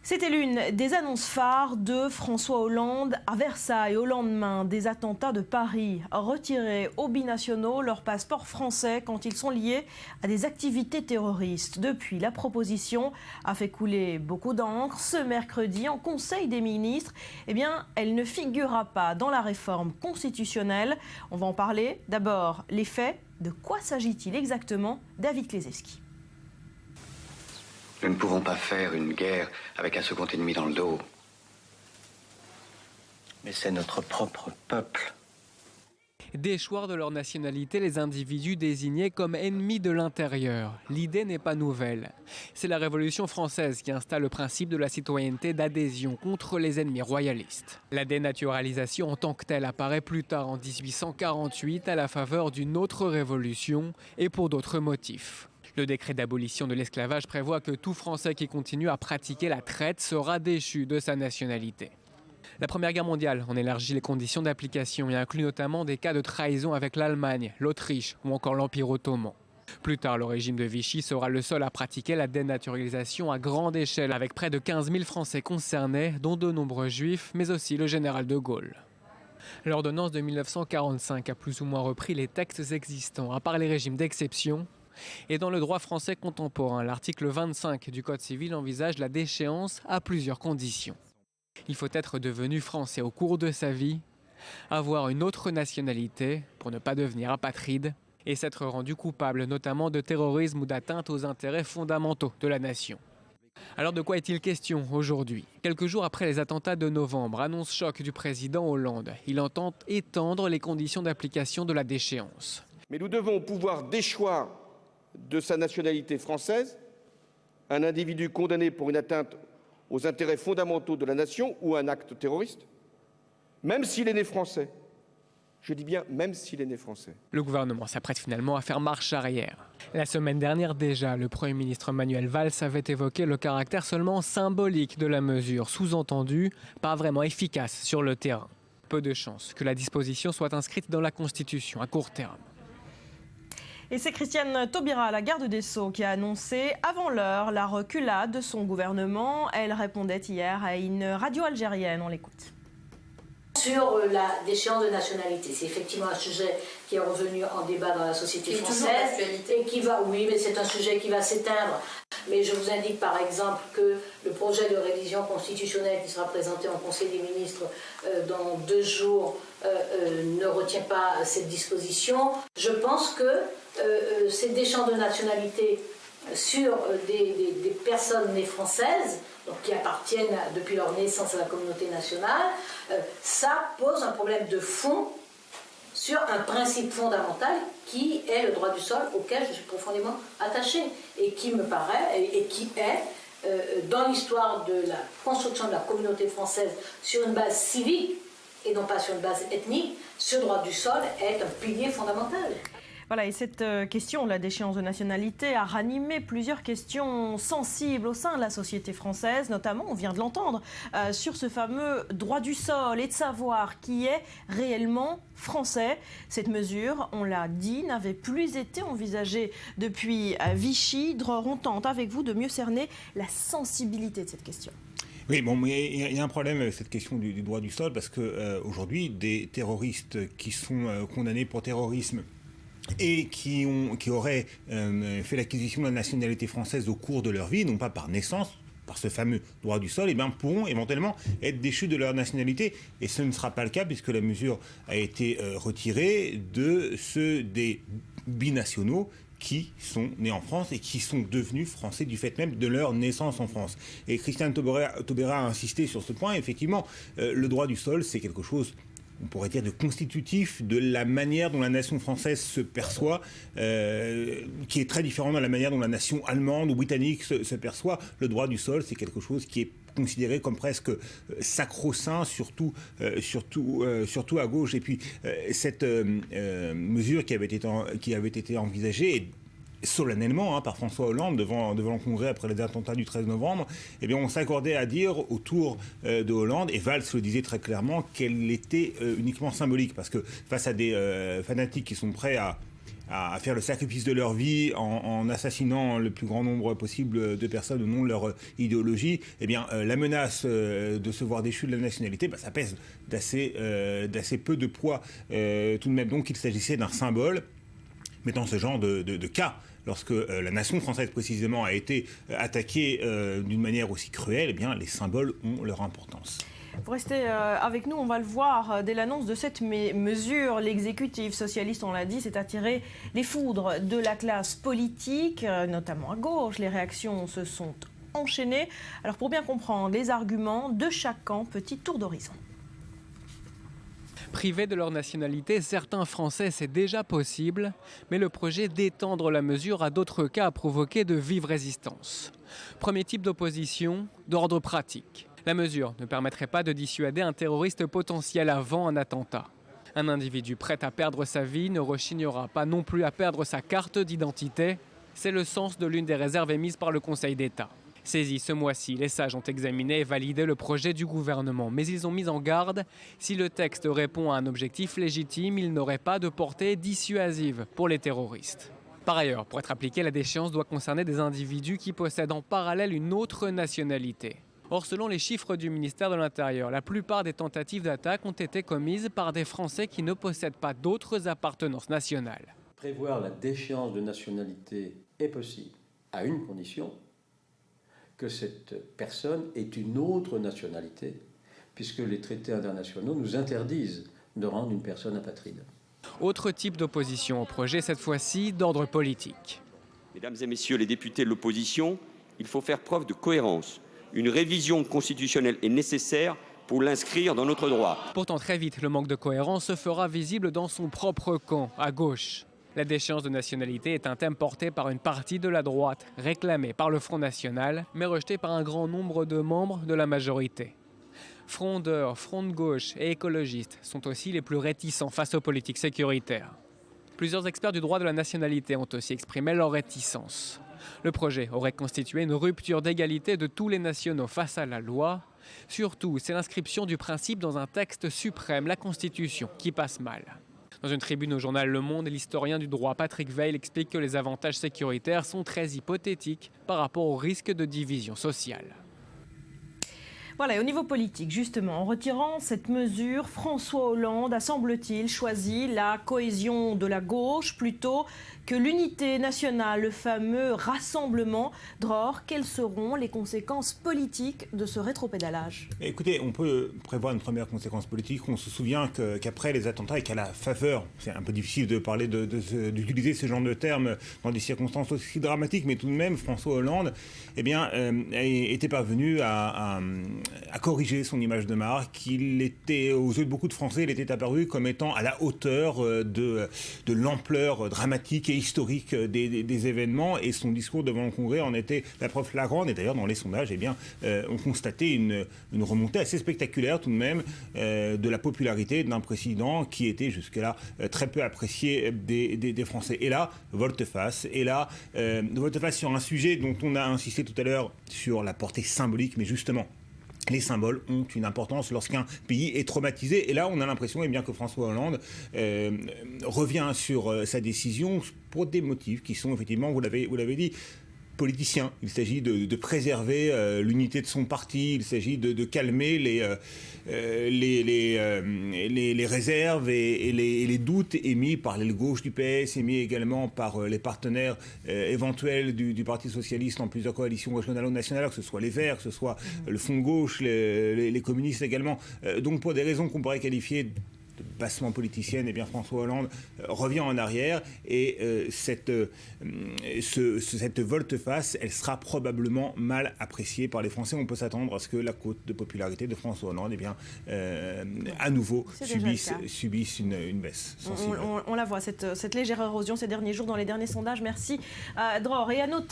C'était l'une des annonces phares de François Hollande à Versailles au lendemain des attentats de Paris. Retirer aux binationaux leur passeport français quand ils sont liés à des activités terroristes. Depuis, la proposition a fait couler beaucoup d'encre. Ce mercredi, en Conseil des ministres, elle ne figurera pas dans la réforme constitutionnelle. On va en parler. D'abord, les faits. De quoi s'agit-il exactement? David Klezewski. Nous ne pouvons pas faire une guerre avec un second ennemi dans le dos. Mais c'est notre propre peuple. Déchoir de leur nationalité les individus désignés comme ennemis de l'intérieur. L'idée n'est pas nouvelle. C'est la Révolution française qui installe le principe de la citoyenneté d'adhésion contre les ennemis royalistes. La dénaturalisation en tant que telle apparaît plus tard en 1848 à la faveur d'une autre révolution et pour d'autres motifs. Le décret d'abolition de l'esclavage prévoit que tout Français qui continue à pratiquer la traite sera déchu de sa nationalité. La Première Guerre mondiale en élargit les conditions d'application et inclut notamment des cas de trahison avec l'Allemagne, l'Autriche ou encore l'Empire ottoman. Plus tard, le régime de Vichy sera le seul à pratiquer la dénaturalisation à grande échelle avec près de 15 000 Français concernés, dont de nombreux Juifs, mais aussi le général de Gaulle. L'ordonnance de 1945 a plus ou moins repris les textes existants, à part les régimes d'exception. Et dans le droit français contemporain, l'article 25 du Code civil envisage la déchéance à plusieurs conditions. Il faut être devenu français au cours de sa vie, avoir une autre nationalité pour ne pas devenir apatride et s'être rendu coupable notamment de terrorisme ou d'atteinte aux intérêts fondamentaux de la nation. Alors de quoi est-il question aujourd'hui? Quelques jours après les attentats de novembre, annonce choc du président Hollande. Il entend étendre les conditions d'application de la déchéance. Mais nous devons pouvoir déchoir de sa nationalité française un individu condamné pour une atteinte aux intérêts fondamentaux de la nation ou un acte terroriste, même s'il est né français. Je dis bien même s'il est né français. Le gouvernement s'apprête finalement à faire marche arrière. La semaine dernière déjà, le Premier ministre Manuel Valls avait évoqué le caractère seulement symbolique de la mesure, sous-entendu pas vraiment efficace sur le terrain. Peu de chances que la disposition soit inscrite dans la Constitution à court terme. Et c'est Christiane Taubira, la garde des Sceaux, qui a annoncé avant l'heure la reculade de son gouvernement. Elle répondait hier à une radio algérienne. On l'écoute. Sur la déchéance de nationalité, c'est effectivement un sujet qui est revenu en débat dans la société française et qui va, oui, mais c'est un sujet qui va s'éteindre. Mais je vous indique par exemple que le projet de révision constitutionnelle qui sera présenté en Conseil des ministres dans 2 jours ne retient pas cette disposition. Je pense que cette déchéance de nationalité sur des personnes nées françaises, donc qui appartiennent depuis leur naissance à la communauté nationale, ça pose un problème de fond sur un principe fondamental qui est le droit du sol auquel je suis profondément attachée et qui me paraît et qui est dans l'histoire de la construction de la communauté française sur une base civique et non pas sur une base ethnique, ce droit du sol est un pilier fondamental. Voilà, et cette question, la déchéance de nationalité, a ranimé plusieurs questions sensibles au sein de la société française, notamment, on vient de l'entendre, sur ce fameux droit du sol et de savoir qui est réellement français. Cette mesure, on l'a dit, n'avait plus été envisagée depuis Vichy. Dror, on tente avec vous de mieux cerner la sensibilité de cette question. Oui, bon, mais il y a un problème avec cette question du droit du sol, parce que aujourd'hui, des terroristes qui sont condamnés pour terrorisme et qui auraient fait l'acquisition de la nationalité française au cours de leur vie, non pas par naissance, par ce fameux droit du sol, pourront éventuellement être déchus de leur nationalité. Et ce ne sera pas le cas, puisque la mesure a été retirée de ceux des binationaux qui sont nés en France et qui sont devenus français du fait même de leur naissance en France. Et Christiane Taubira a insisté sur ce point. Effectivement, le droit du sol, c'est quelque chose, on pourrait dire, de constitutif de la manière dont la nation française se perçoit, qui est très différent de la manière dont la nation allemande ou britannique se perçoit. Le droit du sol, c'est quelque chose qui est considéré comme presque sacro-saint, surtout à gauche. Et puis cette mesure qui avait été envisagée solennellement par François Hollande devant le Congrès après les attentats du 13 novembre, on s'accordait à dire autour de Hollande, et Valls le disait très clairement, qu'elle était uniquement symbolique, parce que face à des fanatiques qui sont prêts à à faire le sacrifice de leur vie en assassinant le plus grand nombre possible de personnes au nom de leur idéologie, eh bien, la menace de se voir déchu de la nationalité, ça pèse d'assez peu de poids tout de même. Donc il s'agissait d'un symbole. Mais dans ce genre de cas, lorsque la nation française précisément a été attaquée d'une manière aussi cruelle, eh bien, les symboles ont leur importance. Vous restez avec nous, on va le voir, dès l'annonce de cette mesure, l'exécutif socialiste, on l'a dit, s'est attiré les foudres de la classe politique, notamment à gauche. Les réactions se sont enchaînées. Alors pour bien comprendre les arguments de chaque camp, petit tour d'horizon. Privés de leur nationalité, certains Français, c'est déjà possible, mais le projet d'étendre la mesure à d'autres cas a provoqué de vives résistances. Premier type d'opposition, d'ordre pratique. La mesure ne permettrait pas de dissuader un terroriste potentiel avant un attentat. Un individu prêt à perdre sa vie ne rechignera pas non plus à perdre sa carte d'identité. C'est le sens de l'une des réserves émises par le Conseil d'État. Saisis ce mois-ci, les sages ont examiné et validé le projet du gouvernement. Mais ils ont mis en garde, si le texte répond à un objectif légitime, il n'aurait pas de portée dissuasive pour les terroristes. Par ailleurs, pour être appliqué, la déchéance doit concerner des individus qui possèdent en parallèle une autre nationalité. Or, selon les chiffres du ministère de l'Intérieur, la plupart des tentatives d'attaque ont été commises par des Français qui ne possèdent pas d'autres appartenances nationales. Prévoir la déchéance de nationalité est possible, à une condition, que cette personne ait une autre nationalité, puisque les traités internationaux nous interdisent de rendre une personne apatride. Autre type d'opposition au projet, cette fois-ci d'ordre politique. Mesdames et messieurs les députés de l'opposition, il faut faire preuve de cohérence. Une révision constitutionnelle est nécessaire pour l'inscrire dans notre droit. Pourtant, très vite, le manque de cohérence se fera visible dans son propre camp, à gauche. La déchéance de nationalité est un thème porté par une partie de la droite, réclamé par le Front National, mais rejeté par un grand nombre de membres de la majorité. Frondeurs, front de gauche et écologistes sont aussi les plus réticents face aux politiques sécuritaires. Plusieurs experts du droit de la nationalité ont aussi exprimé leur réticence. Le projet aurait constitué une rupture d'égalité de tous les nationaux face à la loi. Surtout, c'est l'inscription du principe dans un texte suprême, la Constitution, qui passe mal. Dans une tribune au journal Le Monde, l'historien du droit Patrick Veil explique que les avantages sécuritaires sont très hypothétiques par rapport au risque de division sociale. Voilà, et au niveau politique, justement, en retirant cette mesure, François Hollande a, semble-t-il, choisi la cohésion de la gauche plutôt que l'unité nationale, le fameux rassemblement. Dror, quelles seront les conséquences politiques de ce rétropédalage ? Écoutez, on peut prévoir une première conséquence politique. On se souvient qu'après les attentats et qu'à la faveur, c'est un peu difficile de parler d'utiliser ce genre de termes dans des circonstances aussi dramatiques, mais tout de même, François Hollande était parvenu à corriger son image de marque. Il était, aux yeux de beaucoup de Français, il était apparu comme étant à la hauteur de l'ampleur dramatique et historique des événements, et son discours devant le Congrès en était la preuve flagrante. Et d'ailleurs, dans les sondages, on constatait une remontée assez spectaculaire tout de même de la popularité d'un président qui était jusque-là très peu apprécié des Français. Et là, volte-face. Et là, volte-face sur un sujet dont on a insisté tout à l'heure sur la portée symbolique, mais justement, les symboles ont une importance lorsqu'un pays est traumatisé. Et là, on a l'impression que François Hollande revient sur sa décision pour des motifs qui sont effectivement, vous l'avez dit, politiciens. Il s'agit de préserver l'unité de son parti. Il s'agit de calmer les réserves et les doutes émis par l'aile gauche du PS, émis également par les partenaires éventuels du Parti socialiste en plusieurs coalitions régionales ou nationales, que ce soit les Verts, que ce soit le Front de gauche, les communistes également. Donc pour des raisons qu'on pourrait qualifier de bassement politicienne, François Hollande revient en arrière, et cette volte-face, elle sera probablement mal appréciée par les Français. On peut s'attendre à ce que la cote de popularité de François Hollande à nouveau subisse une baisse sensible. On la voit, cette légère érosion ces derniers jours dans les derniers sondages. Merci Dror. Et à noter